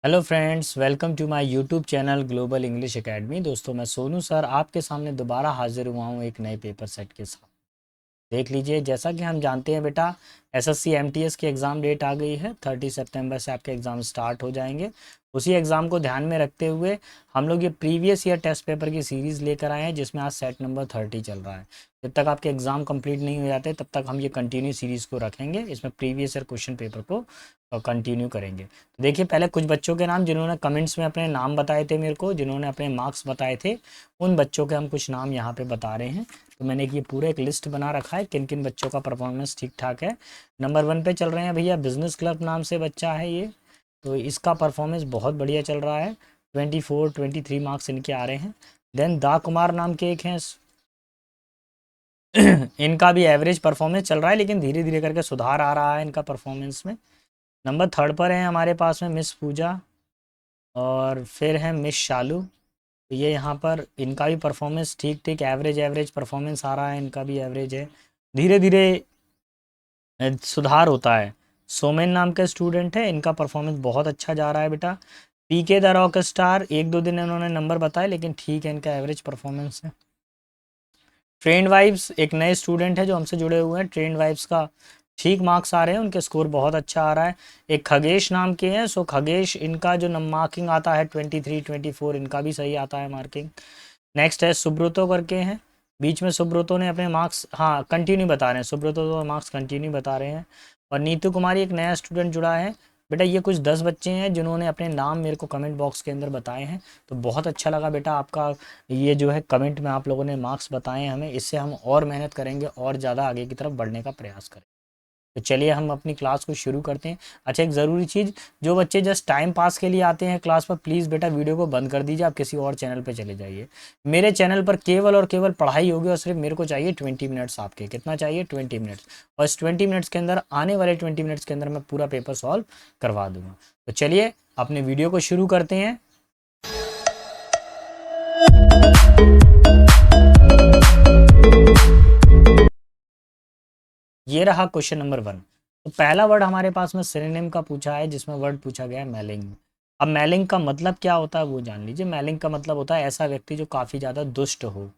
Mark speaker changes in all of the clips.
Speaker 1: Hello friends, welcome to my YouTube channel global English academy. दोस्तों, मैं Sonu sir आपके सामने दोबारा हाजिर हुआ हूँ एक नए पेपर सेट के साथ। देख लीजिए, जैसा कि हम जानते हैं बेटा, एसएससी एमटीएस की एग्ज़ाम डेट आ गई है। 30 सितंबर से आपके एग्ज़ाम स्टार्ट हो जाएंगे। उसी एग्ज़ाम को ध्यान में रखते हुए हम लोग ये प्रीवियस ईयर टेस्ट पेपर की सीरीज़ लेकर आए हैं, जिसमें आज सेट नंबर 30 चल रहा है। जब तक आपके एग्ज़ाम कंप्लीट नहीं हो जाते तब तक हम ये कंटिन्यू सीरीज़ को रखेंगे। इसमें प्रीवियस ईयर क्वेश्चन पेपर को कंटिन्यू करेंगे। तो देखिए, पहले कुछ बच्चों के नाम जिन्होंने कमेंट्स में अपने नाम बताए थे मेरे को, जिन्होंने अपने मार्क्स बताए थे, उन बच्चों के हम कुछ नाम यहाँ पे बता रहे हैं। तो मैंने ये पूरा एक लिस्ट बना रखा है किन किन बच्चों का परफॉर्मेंस ठीक ठाक है। नंबर 1 पे चल रहे हैं भैया, बिजनेस क्लब नाम से बच्चा है ये। तो इसका परफॉर्मेंस बहुत बढ़िया चल रहा है। 24-23 मार्क्स इनके आ रहे हैं। देन दा कुमार नाम के एक हैं। इनका भी एवरेज परफॉर्मेंस चल रहा है, लेकिन धीरे धीरे करके सुधार आ रहा है इनका परफॉर्मेंस में। नंबर 3 पर है हमारे पास में मिस पूजा, और फिर है मिस शालू। तो ये यहाँ पर इनका भी परफॉर्मेंस ठीक ठीक एवरेज एवरेज परफॉर्मेंस आ रहा है, इनका भी एवरेज है। धीरे धीरे सुधार होता है। सोमेन नाम के स्टूडेंट है, इनका परफॉर्मेंस बहुत अच्छा जा रहा है बेटा। पीके द रॉक स्टार, एक दो दिन इन्होंने नंबर बताए, लेकिन ठीक है, इनका एवरेज परफॉर्मेंस है। ट्रेंड वाइब्स एक नए स्टूडेंट है जो हमसे जुड़े हुए हैं। ट्रेंड वाइब्स का ठीक मार्क्स आ रहे हैं, उनके स्कोर बहुत अच्छा आ रहा है। एक खगेश नाम के हैं, सो खगेश, इनका जो मार्किंग आता है 23-24, इनका भी सही आता है मार्किंग। नेक्स्ट है सुब्रतो करके हैं, बीच में सुब्रतो ने अपने मार्क्स, हाँ, कंटिन्यू बता रहे हैं, सुब्रतो तो मार्क्स कंटिन्यू बता रहे हैं। और नीतू कुमारी एक नया स्टूडेंट जुड़ा है। बेटा, ये कुछ 10 बच्चे हैं जिन्होंने अपने नाम मेरे को कमेंट बॉक्स के अंदर बताए हैं। तो बहुत अच्छा लगा बेटा आपका ये जो है कमेंट में आप लोगों ने मार्क्स बताए हैं हमें। इससे हम और मेहनत करेंगे और ज़्यादा आगे की तरफ बढ़ने का प्रयास करेंगे। तो चलिए हम अपनी क्लास को शुरू करते हैं। अच्छा, एक ज़रूरी चीज़, जो बच्चे जस्ट टाइम पास के लिए आते हैं क्लास पर, प्लीज़ बेटा वीडियो को बंद कर दीजिए, आप किसी और चैनल पे चले जाइए। मेरे चैनल पर केवल और केवल पढ़ाई होगी, और सिर्फ मेरे को चाहिए 20 मिनट्स। आपके कितना चाहिए? 20 मिनट्स। और इस 20 मिनट्स के अंदर, आने वाले 20 मिनट्स के अंदर मैं पूरा पेपर सॉल्व करवा दूंगा। तो चलिए अपने वीडियो को शुरू करते हैं। ये रहा क्वेश्चन नंबर 1। तो पहला वर्ड हमारे पास में सिनोनिम का पूछा है, जिसमें वर्ड पूछा गया है मैलिंग। अब मैलिंग का मतलब क्या होता है वो जान लीजिए। मैलिंग का मतलब होता है ऐसा व्यक्ति जो काफ़ी ज़्यादा दुष्ट हो,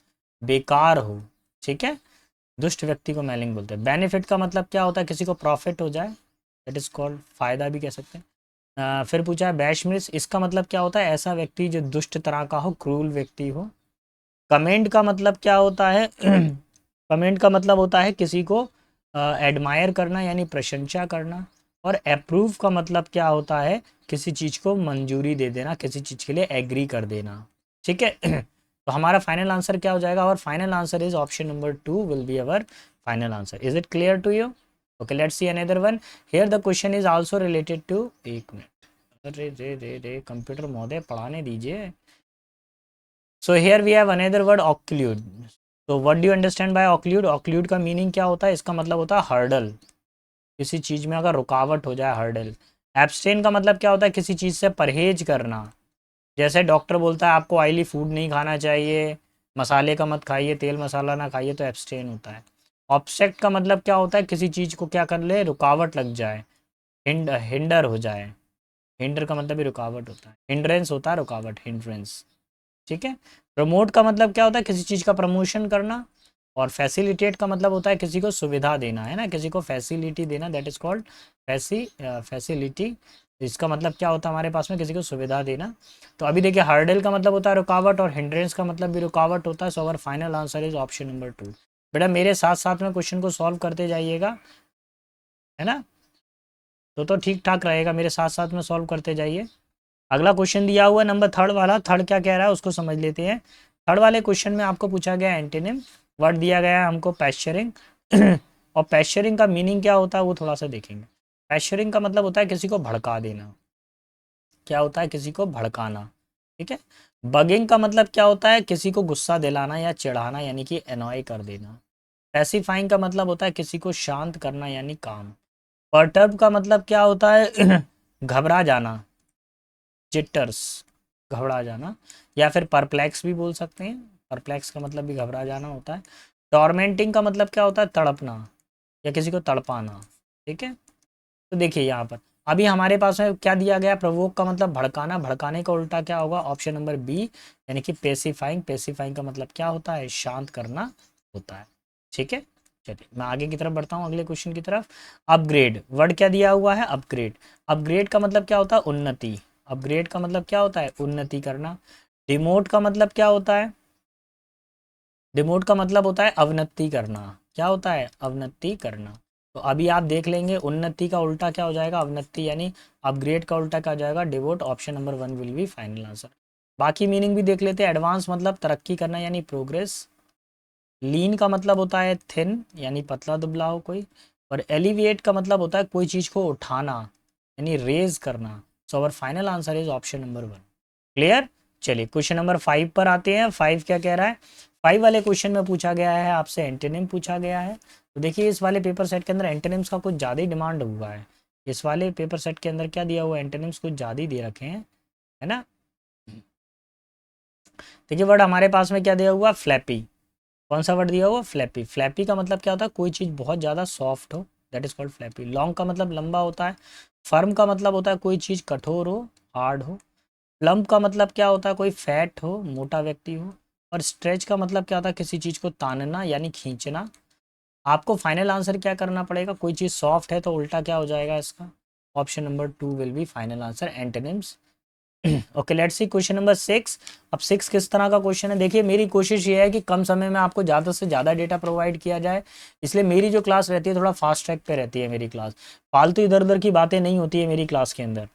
Speaker 1: बेकार हो। ठीक है, दुष्ट व्यक्ति को मैलिंग बोलते हैं। बेनिफिट का मतलब क्या होता है? किसी को प्रॉफिट हो जाए, दैट इज कॉल्ड फायदा भी कह सकते हैं। फिर पूछा है बैशमिस, इसका मतलब क्या होता है? ऐसा व्यक्ति जो दुष्ट तरह का हो, क्रूल व्यक्ति हो। कमेंट का मतलब क्या होता है? कमेंट का मतलब होता है किसी को एडमायर करना, यानी प्रशंसा करना। और अप्रूव का मतलब क्या होता है? किसी चीज़ को मंजूरी दे देना, किसी चीज़ के लिए एग्री कर देना। ठीक है। तो हमारा फाइनल आंसर क्या हो जाएगा? और final answer is option number 2 will be our final answer. Is it clear to you? Okay, let's see another one. Here the question is also related to, एक मिनट, अरे रे रे रे कंप्यूटर महोदय पढ़ाने दीजिए। So here we have another word, occlude. तो what do you understand by occlude? Occlude का मीनिंग क्या होता है? इसका मतलब होता है हर्डल, किसी चीज़ में अगर रुकावट हो जाए, हर्डल। एब्सटेन का मतलब क्या होता है? किसी चीज़ से परहेज करना। जैसे डॉक्टर बोलता है आपको ऑयली फूड नहीं खाना चाहिए, मसाले का मत खाइए, तेल मसाला ना खाइए, तो एब्सटेन होता है। ऑब्स्टेक्ट का मतलब क्या होता है? किसी चीज़ को क्या कर ले, रुकावट लग जाए, हिंडर हो जाए। हिंडर का मतलब भी रुकावट होता है। हिंड्रेंस होता है रुकावट, हिंड्रेंस। ठीक है। प्रमोट का मतलब क्या होता है? किसी चीज़ का प्रमोशन करना। और फैसिलिटेट का मतलब होता है किसी को सुविधा देना, है ना, किसी को फैसिलिटी देना, दैट इज कॉल्ड फैसिलिटी। इसका मतलब क्या होता है हमारे पास में? किसी को सुविधा देना। तो अभी देखिए, हर्डल का मतलब होता है रुकावट, और हिंड्रेंस का मतलब भी रुकावट होता है। So our final answer is option number 2। बेटा, मेरे साथ साथ में क्वेश्चन को सॉल्व करते जाइएगा, है ना। तो ठीक ठाक रहेगा, मेरे साथ साथ में सॉल्व करते जाइए। अगला क्वेश्चन दिया हुआ है नंबर 3 वाला। थर्ड क्या कह रहा है उसको समझ लेते हैं। थर्ड वाले क्वेश्चन में आपको पूछा गया एंटेनिम। वर्ड दिया गया है हमको पैस्चरिंग। और पैस्चरिंग का मीनिंग क्या होता है वो थोड़ा सा देखेंगे। पैस्चरिंग का मतलब होता है किसी को भड़का देना। क्या होता है? किसी को भड़काना। ठीक है। बगिंग का मतलब क्या होता है? किसी को गुस्सा दिलाना या चिढ़ाना, यानी कि एनॉय कर देना। पैसिफाइंग का मतलब होता है किसी को शांत करना, यानी काम। परटर्ब का मतलब क्या होता है? घबरा जाना, जिटर्स, घबरा जाना। या फिर परप्लेक्स भी बोल सकते हैं। परप्लेक्स का मतलब भी घबरा जाना होता है। टॉर्मेंटिंग का मतलब क्या होता है? तड़पना या किसी को तड़पाना। ठीक है। तो देखिए यहाँ पर अभी हमारे पास में क्या दिया गया, प्रोवोक का मतलब भड़काना, भड़काने का उल्टा क्या होगा, ऑप्शन नंबर बी यानी कि पेसिफाइंग। पेसिफाइंग का मतलब क्या होता है, शांत करना होता है। ठीक है, चलिए मैं आगे की तरफ बढ़ता हूँ, अगले क्वेश्चन की तरफ। अपग्रेड, वर्ड क्या दिया हुआ है, अपग्रेड। अपग्रेड का मतलब क्या होता है, उन्नति। अपग्रेड का मतलब क्या होता है, उन्नति करना। डिमोट का मतलब क्या होता है, डिमोट का मतलब होता है अवनति करना। क्या होता है, अवनति करना। तो अभी आप देख लेंगे उन्नति का उल्टा क्या हो जाएगा, अवनति, यानी अपग्रेड का उल्टा क्या हो जाएगा, devote. Option number 1 will be final answer. बाकी मीनिंग भी देख लेते हैं। एडवांस मतलब तरक्की करना यानी प्रोग्रेस। लीन का मतलब होता है थिन यानी पतला दुबला हो कोई। और एलिविएट का मतलब होता है कोई चीज़ को उठाना यानी रेज करना। So our final answer is option number 1। Clear. चलिए क्वेश्चन नंबर 5 पर आते हैं। 5 क्या कह रहा है, 5 वाले क्वेश्चन में पूछा गया है आपसे एंटोनिम पूछा गया है। तो देखिए इस वाले पेपर सेट के अंदर एंटोनिम्स का कुछ ज़्यादा ही डिमांड हुआ है। इस वाले पेपर सेट के अंदर क्या दिया हुआ है, एंटोनिम्स कुछ ज़्यादा ही दे रखे हैं, है ना। देखिए वर्ड हमारे पास में क्या दिया हुआ, फ्लैपी। कौन सा वर्ड दिया हुआ, फ्लैपी। फ्लैपी का मतलब क्या होता है, कोई चीज़ बहुत ज़्यादा सॉफ्ट हो, that is called flappy. Long का मतलब लंबा होता है। फर्म का मतलब होता है कोई चीज़ कठोर हो, हार्ड हो। प्लम्प का मतलब क्या होता है, कोई फैट हो, मोटा व्यक्ति हो। और स्ट्रेच का मतलब क्या होता है, किसी चीज़ को तानना यानी खींचना। आपको फाइनल आंसर क्या करना पड़ेगा, कोई चीज़ सॉफ्ट है तो उल्टा क्या हो जाएगा इसका, option number 2 will be final answer, antonyms. Okay let's see question number 6। अब 6 किस तरह का क्वेश्चन है, देखिए मेरी कोशिश ये है कि कम समय में आपको ज़्यादा से ज़्यादा डेटा प्रोवाइड किया जाए, इसलिए मेरी जो क्लास रहती है थोड़ा फास्ट ट्रैक पे रहती है मेरी क्लास। फालतू इधर उधर की बातें नहीं होती है मेरी क्लास के अंदर।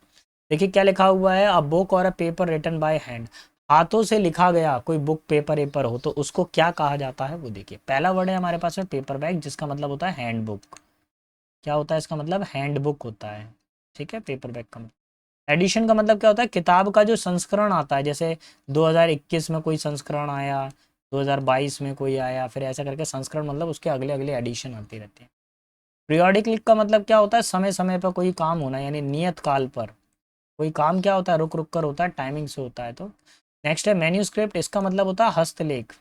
Speaker 1: देखिए क्या लिखा हुआ है, अ बुक और a paper written by hand. हाथों से लिखा गया कोई बुक पेपर एपर हो तो उसको क्या कहा जाता है, वो देखिए। पहला वर्ड है हमारे पास में पेपर बैग, जिसका मतलब होता है हैंड बुक। क्या होता है इसका मतलब, हैंड बुक होता है। ठीक है, पेपर बैग का मतलब। एडिशन का मतलब क्या होता है, किताब का जो संस्करण आता है, जैसे 2021 में कोई संस्करण आया, 2022 में कोई आया, फिर ऐसा करके संस्करण मतलब उसके अगले अगले एडिशन आते रहते हैं। पीरियोडिक का मतलब क्या होता है, समय समय पर कोई काम होना यानी नियत काल पर कोई काम क्या होता है, रुक रुक कर होता है, टाइमिंग से होता है। तो नेक्स्ट है मैन्यूस्क्रिप्ट, इसका मतलब होता है हस्तलेख,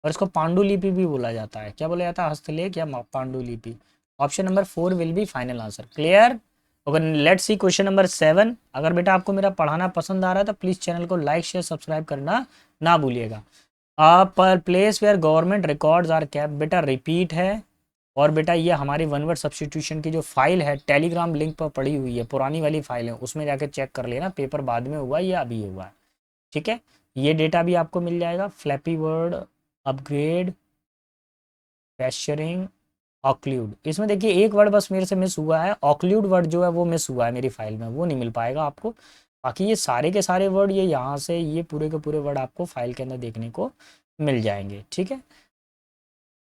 Speaker 1: और इसको पांडुलिपि भी बोला जाता है। क्या बोला जाता है, हस्तलेख या पांडुलिपि। Option number 4 will be final answer. Clear. Okay let's see question number 7। अगर बेटा आपको मेरा पढ़ाना पसंद आ रहा है तो प्लीज चैनल को लाइक शेयर सब्सक्राइब करना ना भूलिएगा। पर place where government records are kept, बेटा रिपीट है। और बेटा ये हमारी वन वर्ड सब्सटीट्यूशन की जो फाइल है टेलीग्राम लिंक पर पड़ी हुई है, पुरानी वाली फाइल है, उसमें जाके चेक कर लेना, पेपर बाद में हुआ या अभी हुआ है। ठीक है, ये डेटा भी आपको मिल जाएगा। Flappy word, upgrade, posturing, occlude. इसमें देखिए एक वर्ड बस मेरे से मिस हुआ है, ऑक्लूड वर्ड जो है वो मिस हुआ है मेरी फाइल में, वो नहीं मिल पाएगा आपको। बाकी ये सारे के सारे वर्ड ये यहाँ से ये पूरे के पूरे वर्ड आपको फाइल के अंदर देखने को मिल जाएंगे। ठीक है,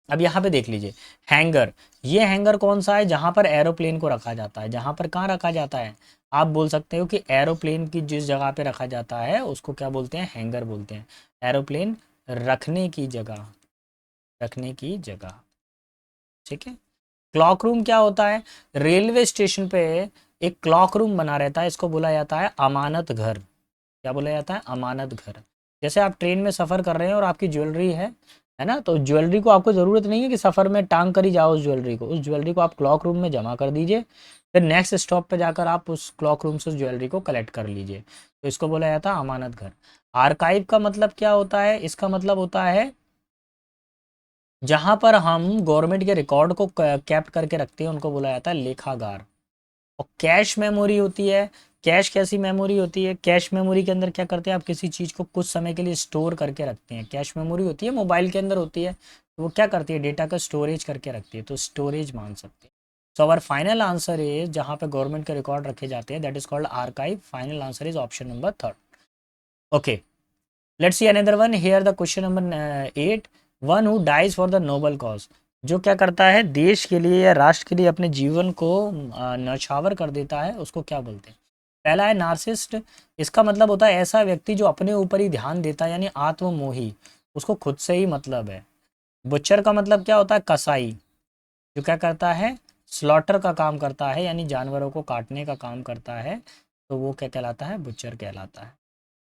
Speaker 1: अब यहाँ पे देख लीजिए हैंगर। ये हैंगर कौन सा है, जहाँ पर एरोप्लेन को रखा जाता है, जहाँ पर कहाँ रखा जाता है, आप बोल सकते हो कि एरोप्लेन की जिस जगह पे रखा जाता है उसको क्या बोलते हैं, हैंगर बोलते हैं। एरोप्लेन रखने की जगह, रखने की जगह। ठीक है। क्लॉक रूम क्या होता है, रेलवे स्टेशन पे एक क्लॉक रूम बना रहता है, इसको बोला जाता है अमानत घर। क्या बोला जाता है, अमानत घर। जैसे आप ट्रेन में सफ़र कर रहे हैं और आपकी ज्वेलरी है ना, तो ज्वेलरी को आपको ज़रूरत नहीं है कि सफ़र में टांग कर ही जाओ उस ज्वेलरी को, उस ज्वेलरी को आप क्लॉक रूम में जमा कर दीजिए, फिर नेक्स्ट स्टॉप पे जाकर आप उस क्लॉक रूम से उस ज्वेलरी को कलेक्ट कर लीजिए। तो इसको बोला जाता है अमानत घर। आर्काइव का मतलब क्या होता है, इसका मतलब होता है जहाँ पर हम गवर्नमेंट के रिकॉर्ड को कैप्ट करके रखते हैं उनको बोला जाता है लेखागार। और कैश मेमोरी होती है। कैश कैसी मेमोरी होती है, कैश मेमोरी के अंदर क्या करते हैं, आप किसी चीज़ को कुछ समय के लिए स्टोर करके रखते हैं। कैश मेमोरी होती है मोबाइल के अंदर होती है, तो वो क्या करती है, डेटा का स्टोरेज करके रखती है, तो स्टोरेज मान सकते हैं। So our final answer is, जहाँ पे गवर्नमेंट के रिकॉर्ड रखे जाते हैं, that is called archive. Final answer is option number 3। Okay let's see another one here, the question number 8। One who dies for the noble cause, जो क्या करता है देश के लिए या राष्ट्र के लिए अपने जीवन को न्यौछावर कर देता है, उसको क्या बोलते हैं। पहला है नार्सिस्ट, इसका मतलब होता है ऐसा व्यक्ति जो अपने ऊपर ही ध्यान देता है यानी आत्ममोही, उसको खुद से ही मतलब है। बुच्चर का मतलब क्या होता है, कसाई, जो क्या करता है, स्लॉटर का काम करता है यानी जानवरों को काटने का काम करता है, तो वो क्या कहलाता है, बुच्चर कहलाता है।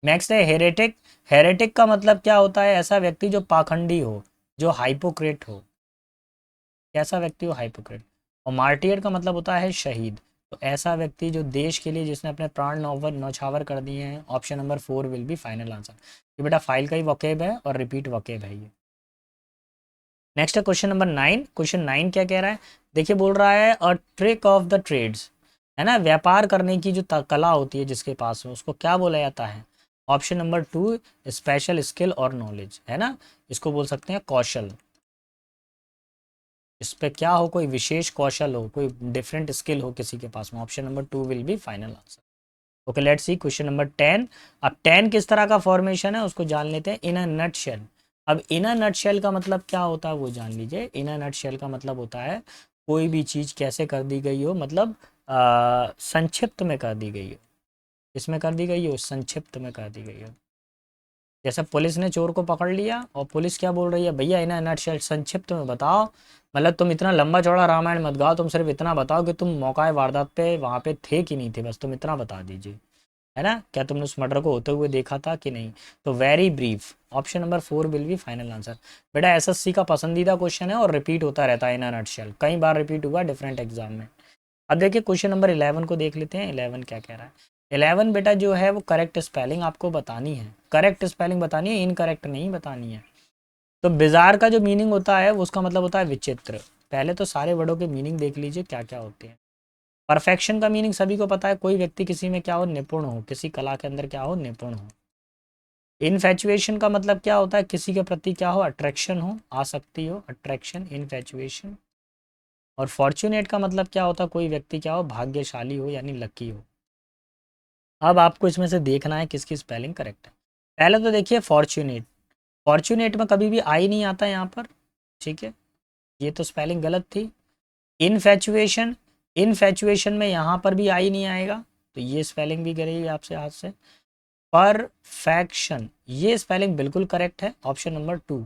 Speaker 1: नेक्स्ट है हेरेटिक। हेरेटिक का मतलब क्या होता है, ऐसा व्यक्ति जो पाखंडी हो, जो हाइपोक्रेट हो, कैसा व्यक्ति हो, हाइपोक्रेट। और मार्टियर का मतलब होता है शहीद। तो ऐसा व्यक्ति जो देश के लिए जिसने अपने प्राण न्यौछावर कर दिए हैं, option number 4 will be final answer. ये बेटा फाइल का ही वोकेब है और रिपीट वोकेब है ये। नेक्स्ट है क्वेश्चन नंबर 9। क्वेश्चन 9 क्या कह रहा है, देखिए बोल रहा है a trick of the trades, है ना, व्यापार करने की जो कला होती है जिसके पास में, उसको क्या बोला जाता है। ऑप्शन नंबर 2 स्पेशल स्किल और नॉलेज, है ना, इसको बोल सकते हैं कौशल। इस पे क्या हो, कोई विशेष कौशल हो, कोई डिफरेंट स्किल हो किसी के पास में। Option number 2 will be final answer. Okay let's see question number 10। अब 10 किस तरह का फॉर्मेशन है उसको जान लेते हैं। इन अ नट शेल। अब इन अ नट शेल का मतलब क्या होता है वो जान लीजिए। इन अ नट शेल का मतलब होता है कोई भी चीज़ कैसे कर दी गई हो, मतलब संक्षिप्त में कर दी गई हो। इसमें कर दी गई हो, संक्षिप्त में कर दी गई हो। जैसे पुलिस ने चोर को पकड़ लिया और पुलिस क्या बोल रही है, भैया इन अ नटशेल संक्षिप्त में बताओ, मतलब तुम इतना लंबा चौड़ा रामायण मत गाओ, तुम सिर्फ इतना बताओ कि तुम मौका वारदात पे वहाँ पे थे कि नहीं थे, बस तुम इतना बता दीजिए, है ना, क्या तुमने उस मर्डर को होते हुए देखा था कि नहीं। तो very brief, option number 4 will be final answer. बेटा एसएससी का पसंदीदा क्वेश्चन है और रिपीट होता रहता है इन अ नटशेल, कई बार रिपीट हुआ डिफरेंट एग्जाम में। अब देखिए क्वेश्चन नंबर 11 को देख लेते हैं। 11 क्या कह रहा है। 11 बेटा जो है वो करेक्ट स्पेलिंग आपको बतानी है, करेक्ट स्पेलिंग बतानी है, इनकरेक्ट नहीं बतानी है। तो बिजार का जो मीनिंग होता है उसका मतलब होता है विचित्र। पहले तो सारे वर्डों के मीनिंग देख लीजिए क्या क्या होते हैं। परफेक्शन का मीनिंग सभी को पता है, कोई व्यक्ति किसी में क्या हो, निपुण हो, किसी कला के अंदर क्या हो, निपुण हो। इनफैचुएशन का मतलब क्या होता है, किसी के प्रति क्या हो, अट्रैक्शन हो, आसक्ति हो, अट्रैक्शन, इनफैचुएशन। और फॉर्चुनेट का मतलब क्या होता है, कोई व्यक्ति क्या हो, भाग्यशाली हो यानी लकी हो। अब आपको इसमें से देखना है किसकी स्पेलिंग करेक्ट है। पहले तो देखिए फॉर्चुनेट, फॉर्चुनेट में कभी भी आई नहीं आता यहाँ पर, ठीक है, ये तो स्पेलिंग गलत थी। इनफैचुएशन, इनफैचुएशन में यहाँ पर भी आई नहीं आएगा, तो ये स्पेलिंग भी करेगी आपसे हाथ से। परफेक्शन, ये स्पेलिंग बिल्कुल करेक्ट है, ऑप्शन नंबर 2।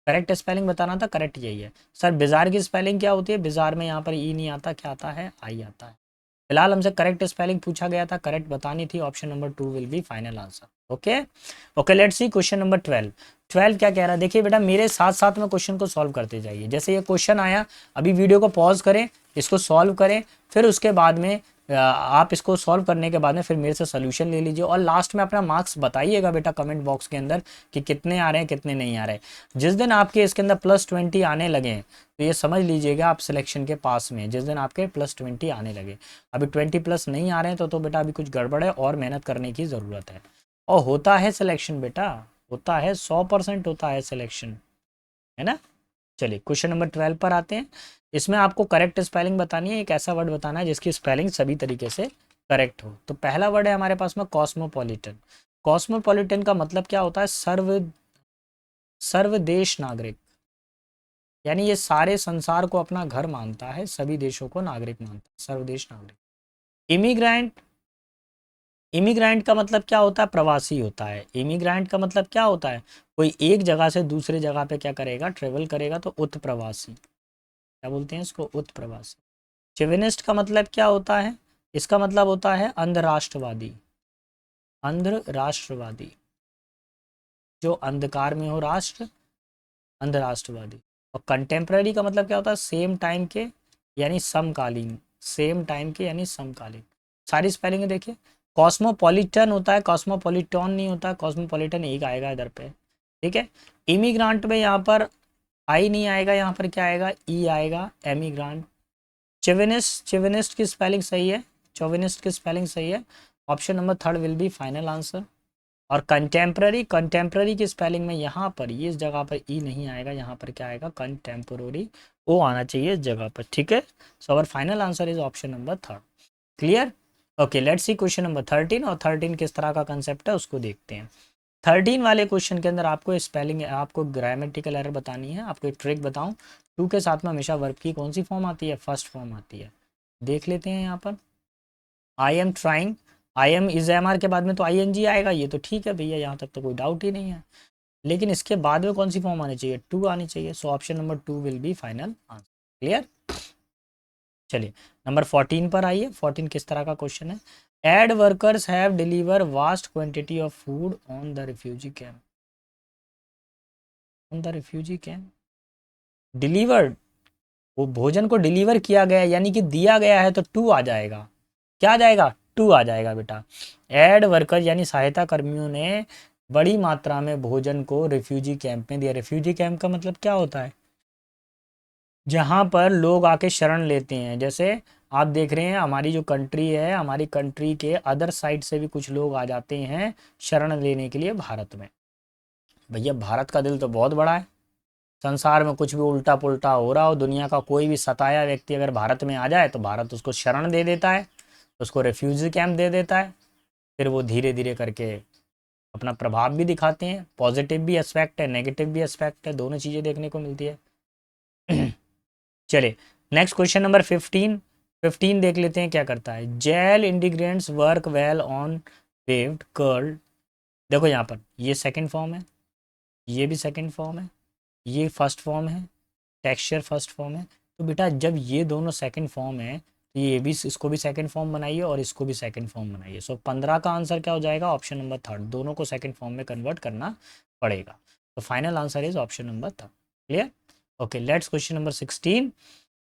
Speaker 1: करेक्ट स्पेलिंग बताना था, करेक्ट यही है। सर बिजार की स्पेलिंग क्या होती है, बिजार में यहाँ पर ई नहीं आता, क्या आता है, आई आता है। फिलहाल हमसे करेक्ट स्पेलिंग पूछा गया था, करेक्ट बतानी थी, option number 2 will be final answer. Okay okay let's see question number 12। 12 क्या कह रहा है, देखिए बेटा मेरे साथ साथ में क्वेश्चन को सॉल्व करते जाइए। जैसे ये क्वेश्चन आया, अभी वीडियो को पॉज करें, इसको सॉल्व करें, फिर उसके बाद में आप इसको सॉल्व करने के बाद में फिर मेरे से सोल्यूशन ले लीजिए और लास्ट में अपना मार्क्स बताइएगा बेटा कमेंट बॉक्स के अंदर कि कितने आ रहे हैं कितने नहीं आ रहे। जिस दिन आपके इसके अंदर +20 आने लगे तो ये समझ लीजिएगा आप सिलेक्शन के पास में, जिस दिन आपके +20 आने लगे। अभी 20+ नहीं आ रहे हैं तो बेटा अभी कुछ गड़बड़ है और मेहनत करने की ज़रूरत है। और होता है सिलेक्शन बेटा, होता है, 100% होता है सिलेक्शन, है ना। चलिए क्वेश्चन नंबर 12 पर आते हैं। इसमें आपको करेक्ट स्पेलिंग बतानी है, एक ऐसा वर्ड बताना है जिसकी स्पेलिंग सभी तरीके से करेक्ट हो। तो पहला वर्ड है हमारे पास में कॉस्मोपॉलिटन। कॉस्मोपॉलिटन का मतलब क्या होता है, सर्वदेश नागरिक, यानी ये सारे संसार को अपना घर मानता है, सभी देशों को नागरिक मानता है, सर्वदेश नागरिक। इमिग्रेंट, इमिग्रेंट का मतलब क्या होता है, प्रवासी होता है। इमिग्रेंट का मतलब क्या होता है, कोई एक जगह से दूसरे जगह पे क्या करेगा, ट्रेवल करेगा, तो उत्प्रवासी, क्या बोलते हैं इसको, उत्प्रवासी। चिविनिस्ट का मतलब क्या होता है, इसका मतलब होता है अंध राष्ट्रवादी, अंध राष्ट्रवादी, जो अंधकार में हो राष्ट्र, अंध राष्ट्रवादी। और कंटेम्प्रेरी का मतलब क्या होता है, सेम टाइम के यानी समकालीन, सेम टाइम के यानी समकालीन। सारी स्पेलिंग देखिए। कॉस्मोपॉलिटन होता है, कॉस्मोपॉलिटन नहीं होता, कॉस्मोपॉलिटन एक आएगा इधर पे, ठीक है। इमिग्रांट में यहाँ पर आई नहीं आएगा, यहाँ पर क्या आएगा, ई आएगा, एमिग्रांट। चिविनिस्ट, चिविनिस्ट की स्पेलिंग सही है, चौविनिस्ट की स्पेलिंग सही है, option number 3 will be final answer. और कंटेम्प्रेरी, कंटेम्प्रेरी की स्पेलिंग में यहाँ पर ये इस जगह पर ई नहीं आएगा, यहाँ पर क्या आएगा, कंटेम्पोररी, ओ आना चाहिए इस जगह पर, ठीक है। So our final answer is option number 3। Clear. Okay let's see question number 13। और 13 किस तरह का कंसेप्ट है उसको देखते हैं। 13 वाले क्वेश्चन के अंदर आपको स्पेलिंग, आपको ग्रामेटिकल एरर बतानी है। आपको एक ट्रिक बताऊं, टू के साथ में हमेशा वर्ब की कौन सी फॉर्म आती है, फर्स्ट फॉर्म आती है। देख लेते हैं यहाँ पर, I am trying, I am is am are के बाद में तो आई एन जी आएगा, ये तो ठीक है भैया, यहाँ तक तो कोई डाउट ही नहीं है। लेकिन इसके बाद में कौन सी फॉर्म आनी चाहिए, टू आनी चाहिए। So option number 2 will be final answer. Clear. चलिए नंबर 14 पर आइए। 14 किस तरह का क्वेश्चन है, aid workers have deliver vast quantity of food on the refugee camp, on the refugee camp. Delivered, वो भोजन को डिलीवर किया गया यानी कि दिया गया है, तो टू आ जाएगा। क्या आ जाएगा, टू आ जाएगा बेटा। एड वर्कर यानी सहायता कर्मियों ने बड़ी मात्रा में भोजन को रिफ्यूजी कैंप में दिया। रिफ्यूजी कैंप का मतलब क्या होता है, जहाँ पर लोग आके शरण लेते हैं। जैसे आप देख रहे हैं हमारी जो कंट्री है, हमारी कंट्री के अदर साइड से भी कुछ लोग आ जाते हैं शरण लेने के लिए भारत में। भैया भारत का दिल तो बहुत बड़ा है, संसार में कुछ भी उल्टा पुल्टा हो रहा हो, दुनिया का कोई भी सताया व्यक्ति अगर भारत में आ जाए तो भारत उसको शरण दे देता है, उसको रेफ्यूजी कैंप दे देता है। फिर वो धीरे धीरे करके अपना प्रभाव भी दिखाते हैं। पॉजिटिव भी एस्पेक्ट है, नेगेटिव भी एस्पेक्ट है, दोनों चीज़ें देखने को मिलती है। चलिए नेक्स्ट क्वेश्चन नंबर 15 देख लेते हैं क्या करता है। Gel ingredients work well on waved curl. देखो यहाँ पर ये सेकंड फॉर्म है, ये भी सेकंड फॉर्म है, ये फर्स्ट फॉर्म है, टेक्सचर फर्स्ट फॉर्म है। तो बेटा जब ये दोनों सेकंड फॉर्म है तो ये भी, इसको भी सेकंड फॉर्म बनाइए और इसको भी सेकंड फॉर्म बनाइए। सो 15 का आंसर क्या हो जाएगा, ऑप्शन नंबर थर्ड। दोनों को सेकंड फॉर्म में कन्वर्ट करना पड़ेगा। तो final answer is option number third. Clear, okay let's question number 16।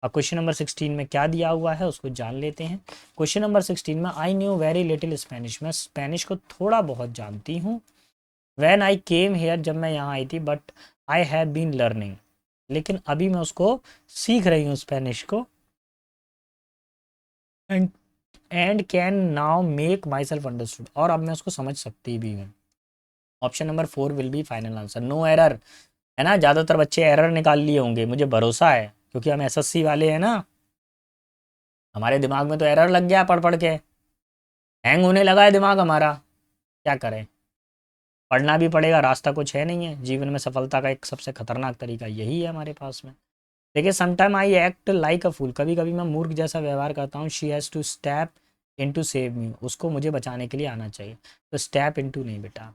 Speaker 1: अब क्वेश्चन नंबर 16 में क्या दिया हुआ है उसको जान लेते हैं। क्वेश्चन नंबर 16 में I knew very little Spanish, मैं स्पेनिश को थोड़ा बहुत जानती हूँ। व्हेन आई केम हेयर, जब मैं यहाँ आई थी, but I have been learning, लेकिन अभी मैं उसको सीख रही हूँ स्पेनिश को। And and can now make my self understood, और अब मैं उसको समझ सकती भी हूँ। Option number 4 will be final answer, no error. है ना, ज़्यादातर बच्चे एरर निकाल लिए होंगे, मुझे भरोसा है, क्योंकि हम एसएससी वाले हैं ना, हमारे दिमाग में तो एरर लग गया पढ़ पढ़ के, हैंग होने लगा है दिमाग हमारा। क्या करें, पढ़ना भी पड़ेगा, रास्ता कुछ है नहीं है। जीवन में सफलता का एक सबसे खतरनाक तरीका यही है हमारे पास में। देखिए sometime I act like a fool, कभी कभी मैं मूर्ख जैसा व्यवहार करता हूँ। She has to step in to save me, उसको मुझे बचाने के लिए आना चाहिए। तो स्टेप इन टू नहीं बेटा,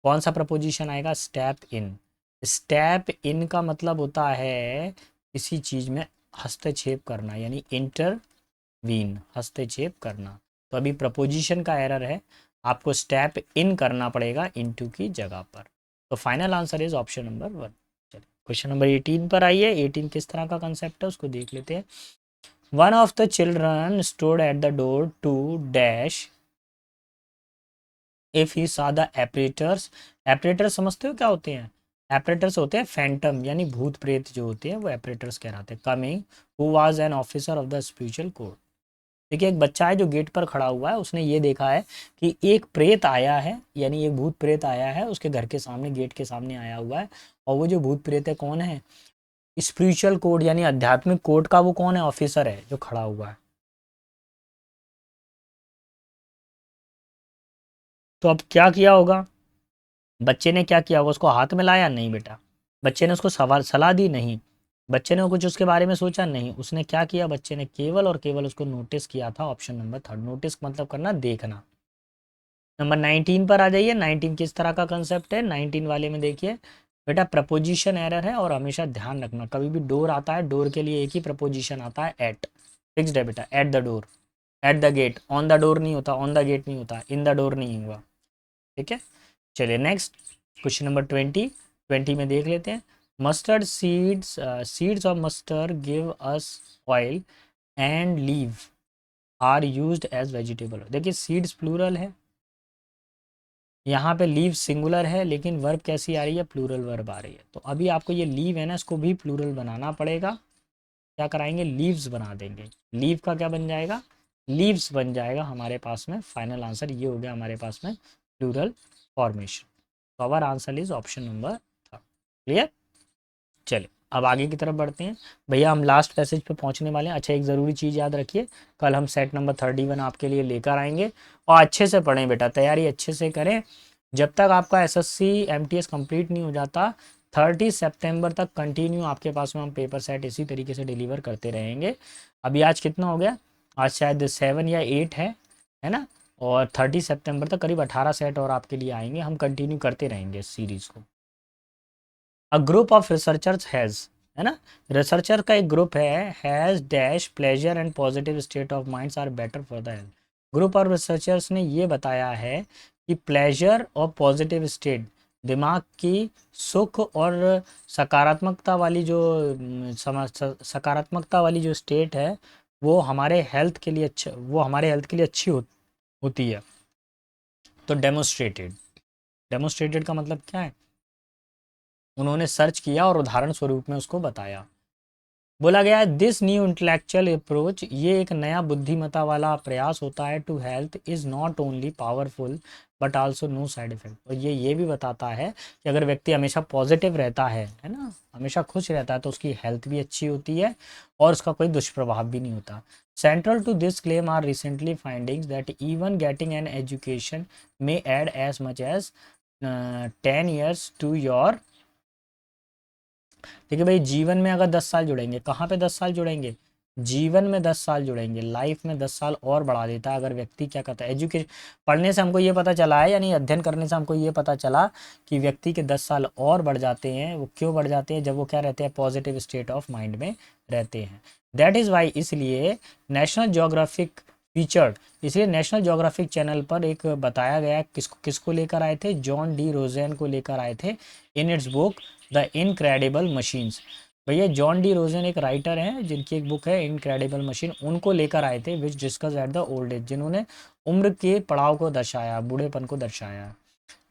Speaker 1: कौन सा प्रपोजिशन आएगा, स्टेप इन। स्टेप इन का मतलब होता है किसी चीज़ में हस्तक्षेप करना, यानी इंटरवीन, हस्तक्षेप करना। तो अभी प्रपोजिशन का एरर है, आपको स्टेप इन करना पड़ेगा इनटू की जगह पर। तो final answer is option number 1। चलिए क्वेश्चन नंबर 18 पर आइए। 18 किस तरह का कंसेप्ट है उसको देख लेते हैं। One of the children stood at the door to dash if he saw the एपरेटर्स। एपरेटर्स समझते हो क्या होते हैं, एपरेटर्स होते हैं फैंटम, यानी भूत प्रेत जो होते हैं वो एपरेटर्स कहलाते हैं। Coming who was an officer of the spiritual core. देखिए एक बच्चा है जो गेट पर खड़ा हुआ है, उसने ये देखा है कि एक प्रेत आया है, यानी एक भूत प्रेत आया है उसके घर के सामने, गेट के सामने आया हुआ है। और वो जो भूत प्रेत है कौन है, स्पिरिचुअल कोड यानी आध्यात्मिक कोड का वो कौन है, ऑफिसर है जो खड़ा हुआ है। तो अब क्या किया होगा, बच्चे ने क्या किया होगा, उसको हाथ में लाया नहीं बेटा, बच्चे ने उसको सवाल सलाह दी नहीं, बच्चे ने कुछ उसके बारे में सोचा नहीं, उसने क्या किया, बच्चे ने केवल और केवल उसको नोटिस किया था। ऑप्शन नंबर थर्ड, नोटिस मतलब करना, देखना। नंबर 19 पर आ जाइए। 19 किस तरह का कंसेप्ट है, 19 वाले में देखिए बेटा, प्रपोजिशन एरर है, और हमेशा ध्यान रखना कभी भी डोर आता है, डोर के लिए एक ही प्रपोजिशन आता है, एट। फिक्स्ड है बेटा, at the door, at the gate. On the door नहीं होता, ऑन द गेट नहीं होता, इन द डोर नहीं हुआ। ठीक है, चलिए नेक्स्ट क्वेश्चन नंबर 20 में देख लेते हैं। Mustard seeds, seeds of mustard give us oil and leave are used as vegetable. देखिए सीड्स प्लूरल है, यहाँ पे लीव सिंगुलर है, लेकिन वर्ब कैसी आ रही है, प्लूरल वर्ब आ रही है। तो अभी आपको ये लीव है ना, इसको भी प्लूरल बनाना पड़ेगा। क्या कराएंगे, लीव्स बना देंगे। लीव का क्या बन जाएगा, लीव्स बन जाएगा हमारे पास में। फाइनल आंसर ये हो गया हमारे पास में, प्लूरल फॉर्मेशन। तो our answer is option number. Clear, चलिए अब आगे की तरफ बढ़ते हैं। भैया हम लास्ट पैसेज पे पहुंचने वाले हैं। अच्छा एक ज़रूरी चीज़ याद रखिए, कल हम सेट नंबर 31 आपके लिए लेकर आएंगे, और अच्छे से पढ़ें बेटा, तैयारी अच्छे से करें। जब तक आपका एसएससी एमटीएस कंप्लीट नहीं हो जाता, 30 सितंबर तक कंटिन्यू आपके पास में हम पेपर सेट इसी तरीके से डिलीवर करते रहेंगे। अभी आज कितना हो गया, आज शायद 7 या 8 है ना, और 30 सितंबर तक करीब 18 सेट और आपके लिए आएंगे। हम कंटिन्यू करते रहेंगे इस सीरीज़ को। A group of researchers has, है ना, रिसर्चर का एक ग्रुप है, has dash pleasure and positive state of minds are better for the health. Group of researchers ने ये बताया है कि प्लेजर और पॉजिटिव स्टेट, दिमाग की सुख और सकारात्मकता वाली जो सकारात्मकता वाली जो स्टेट है वो हमारे हेल्थ के लिए अच्छी होती है। तो डेमोस्ट्रेटेड का मतलब क्या है? उन्होंने सर्च किया और उदाहरण स्वरूप में उसको बताया। बोला गया है दिस न्यू इंटेलेक्चुअल अप्रोच, ये एक नया बुद्धिमत्ता वाला प्रयास होता है to health is not only powerful but also no side effect. और ये भी बताता है कि अगर व्यक्ति हमेशा पॉजिटिव रहता है ना, हमेशा खुश रहता है, तो उसकी हेल्थ भी अच्छी होती है और उसका कोई दुष्प्रभाव भी नहीं होता। Central to this claim are recently findings that even getting an education may add as much as 10 years to your. देखिए भाई, जीवन में अगर 10 साल जुड़ेंगे, कहाँ पे 10 साल जुड़ेंगे? जीवन में 10 साल जुड़ेंगे, लाइफ में 10 साल और बढ़ा देता है अगर व्यक्ति क्या करता है, एजुकेशन। पढ़ने से हमको ये पता चला है, यानी अध्ययन करने से हमको ये पता चला कि व्यक्ति के 10 साल और बढ़ जाते हैं। वो क्यों बढ़ जाते हैं? जब वो क्या रहते हैं, पॉजिटिव स्टेट ऑफ माइंड में रहते हैं। दैट इज़ वाई, इसलिए नेशनल जोग्राफिक फीचर्ड, इसलिए नेशनल जोग्राफिक चैनल पर एक बताया गया, किसको किसको लेकर आए थे? जॉन डी रोजेन को लेकर आए थे in its book the incredible machines. भैया जॉन डी रोजन एक राइटर हैं जिनकी एक बुक है इनक्रेडिबल मशीन, उनको लेकर आए थे which discuss at the old age, जिन्होंने उम्र के पड़ाव को दर्शाया, बूढ़ेपन को दर्शाया।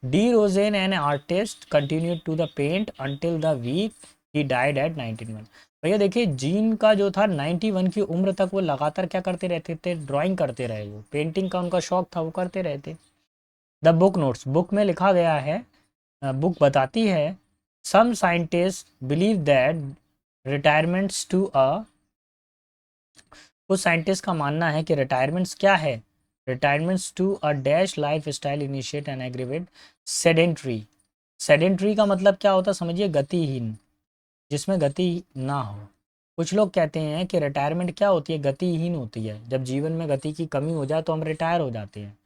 Speaker 1: De Rosen an artist continued to the paint until the week he died at 91। भैया देखिए, जीन का जो था 91 की उम्र तक वो लगातार क्या करते रहते थे? ड्राइंग करते रहे, वो पेंटिंग का उनका शौक था, वो करते रहते। द बुक नोट्स, बुक में लिखा गया है, बुक बताती है, some scientists believe that retirements to a, कुछ साइंटिस्ट का मानना है कि रिटायरमेंट्स क्या है? Retirements to a dash life style initiate and aggravate sedentary. Sedentary का मतलब क्या होता है समझिए? गतिहीन, जिसमें गति ना हो। कुछ लोग कहते हैं कि रिटायरमेंट क्या होती है? गतिहीन होती है। जब जीवन में गति की कमी हो जाए तो हम रिटायर हो जाते हैं।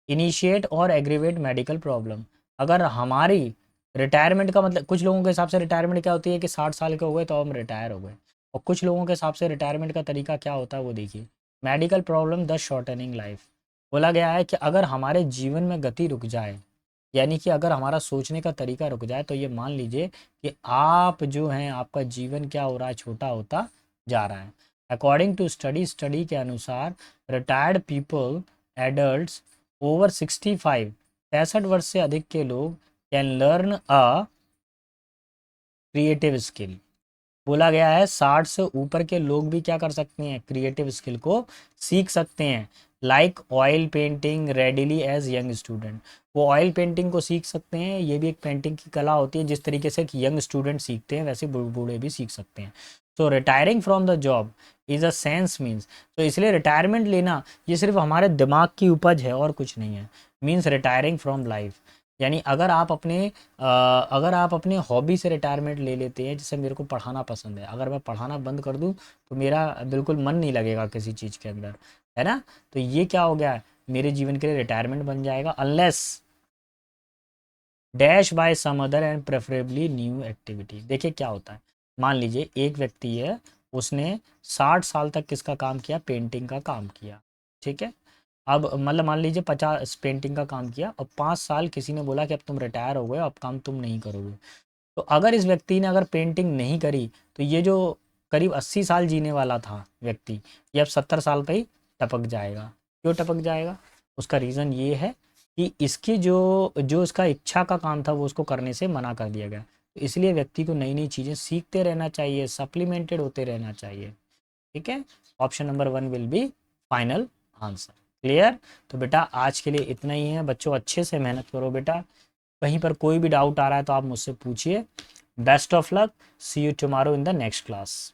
Speaker 1: इनिशिएट और एग्रीवेट मेडिकल प्रॉब्लम, अगर हमारी रिटायरमेंट का मतलब, कुछ लोगों के हिसाब से रिटायरमेंट क्या होती है कि 60 साल के हो गए तो हम रिटायर हो गए, और कुछ लोगों के हिसाब से रिटायरमेंट का तरीका क्या होता है वो देखिए। Medical problem the shortening life, बोला गया है कि अगर हमारे जीवन में गति रुक जाए, यानी कि अगर हमारा सोचने का तरीका रुक जाए, तो ये मान लीजिए कि आप जो हैं, आपका जीवन क्या हो रहा है? छोटा होता जा रहा है। अकॉर्डिंग टू स्टडी के अनुसार रिटायर्ड पीपल, एडल्ट ओवर 65, 65 वर्ष से अधिक के लोग can learn a creative skill. बोला गया है 60 से ऊपर के लोग भी क्या कर सकते हैं? क्रिएटिव स्किल को सीख सकते हैं। Like oil painting readily as young student, वो ऑयल पेंटिंग को सीख सकते हैं। ये भी एक पेंटिंग की कला होती है, जिस तरीके से कि यंग स्टूडेंट सीखते हैं वैसे बूढ़े भी सीख सकते हैं। तो retiring from the job is a sense means, तो इसलिए रिटायरमेंट लेना ये सिर्फ हमारे दिमाग की उपज है और कुछ नहीं है। मीन्स रिटायरिंग फ्रॉम लाइफ, यानी अगर आप अपने हॉबी से रिटायरमेंट ले लेते हैं, जैसे मेरे को पढ़ाना पसंद है, अगर मैं पढ़ाना बंद कर दूं तो मेरा बिल्कुल मन नहीं लगेगा किसी चीज़ के अंदर, है ना? तो ये क्या हो गया? मेरे जीवन के लिए रिटायरमेंट बन जाएगा, unless dash by some other and preferably new activity. देखिए क्या होता है, मान लीजिए एक व्यक्ति है, उसने 60 साल तक किसका काम किया? पेंटिंग का काम किया, ठीक है। अब मतलब मान लीजिए 50 पेंटिंग का काम किया, और 5 साल किसी ने बोला कि अब तुम रिटायर हो गए, अब काम तुम नहीं करोगे। तो अगर इस व्यक्ति ने अगर पेंटिंग नहीं करी, तो ये जो करीब 80 साल जीने वाला था व्यक्ति, ये अब 70 साल पे ही टपक जाएगा। क्यों टपक जाएगा? उसका रीज़न ये है कि इसकी जो जो इसका इच्छा का काम था वो उसको करने से मना कर दिया गया। तो इसलिए व्यक्ति को नई नई चीज़ें सीखते रहना चाहिए, सप्लीमेंटेड होते रहना चाहिए, ठीक है। Option number 1 will be final answer. Clear? तो बेटा आज के लिए इतना ही है बच्चों, अच्छे से मेहनत करो बेटा। कहीं पर कोई भी डाउट आ रहा है तो आप मुझसे पूछिए। Best of luck, see you tomorrow in the next class.